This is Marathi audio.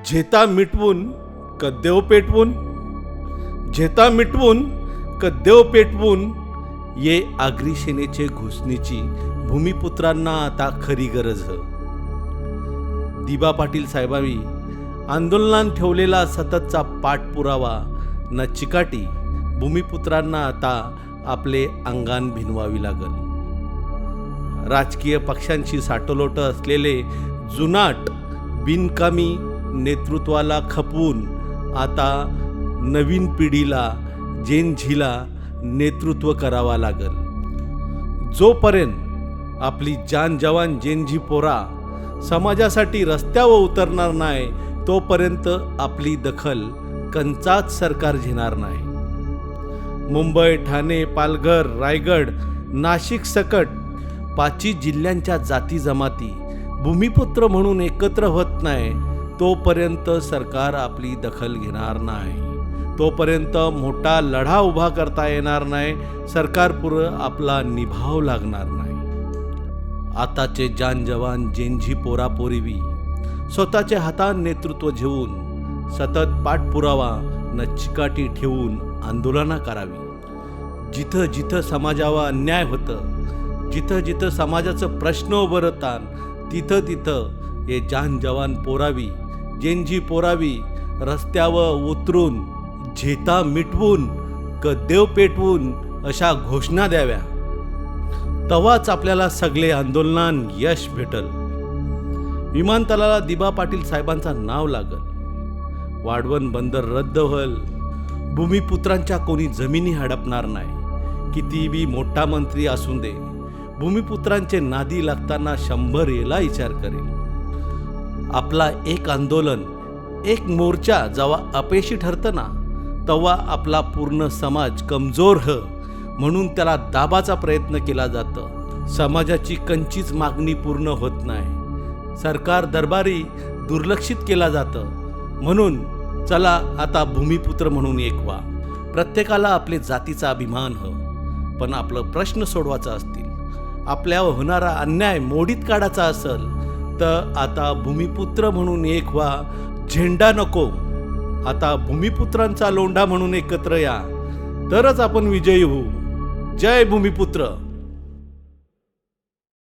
झेता मिटवून कद्देव पेटवून, झेता मिटवून कद्देव पेटवून ये आगरी सेनेचे घुसणीची भूमिपुत्रांना आता खरी गरज ह. दिबा पाटील साहेबांनी आंदोलनात ठेवलेला सततचा पाठपुरावा न चिकाटी भूमिपुत्रांना आता आपले अंगान भिनवावी लागल. राजकीय पक्षांशी साटलोट असलेले जुनाट बिनकामी नेतृत्वाला खपवून आता नवीन पिढीला जेनझीला नेतृत्व करावा लागल. जोपर्यंत आपली जान जवान जेनझी पोरा समाजासाठी रस्त्यावर उतरणार नाही तोपर्यंत आपली दखल कंचाच सरकार घेणार नाही. मुंबई, ठाणे, पालघर, रायगड, नाशिक सकट 5 जिल्ह्यांच्या जाती जमाती भूमिपुत्र म्हणून एकत्र होत नाही तोपर्यंत सरकार आपली दखल घेणार नाही. तोपर्यंत मोठा लढा उभा करता येणार नाही, सरकारपुरं आपला निभाव लागणार नाही. आताचे जान जवान जेनझी पोरापोरीवी स्वतःच्या हातात नेतृत्व घेऊन सतत पाठपुरावा न चिकाटी ठेवून आंदोलनं करावी. जिथं जिथं समाजावर अन्याय होतं, जिथं जिथं समाजाचं प्रश्न उभरतात तिथं तिथं हे जान जवान पोरावी जेनझी पोरावी रस्त्यावर उतरून झेता मिटवून कद्देव पेटवून अशा घोषणा द्याव्या. तवाच आपल्याला सगळे आंदोलनान यश भेटल. विमानतळाला दिबा पाटील साहेबांचं नाव लागल. वाढवण बंदर रद्द होईल. भूमिपुत्रांच्या कोणी जमिनी हडपणार नाही. कितीबी मोठा मंत्री असून दे, भूमिपुत्रांचे नादी लागताना 100 येला विचार करेल. आपला एक आंदोलन, एक मोर्चा जेव्हा अपयशी ठरतं ना तेव्हा आपला पूर्ण समाज कमजोर ह म्हणून त्याला दाबाचा प्रयत्न केला जातं. समाजाची कंचीच मागणी पूर्ण होत नाही. सरकार दरबारी दुर्लक्षित केला जातं. म्हणून चला आता भूमिपुत्र म्हणून एक व्हा. प्रत्येकाला आपले जातीचा अभिमान ह, पण आपलं प्रश्न सोडवायचा असतील, आपल्यावर होणारा अन्याय मोडीत काढायचा असेल तर आता भूमिपुत्र म्हणून एक व्हा. झेंडा नको, आता भूमिपुत्रांचा लोंढा म्हणून एकत्र या, तरच आपण विजयी होऊ. जय भूमिपुत्र.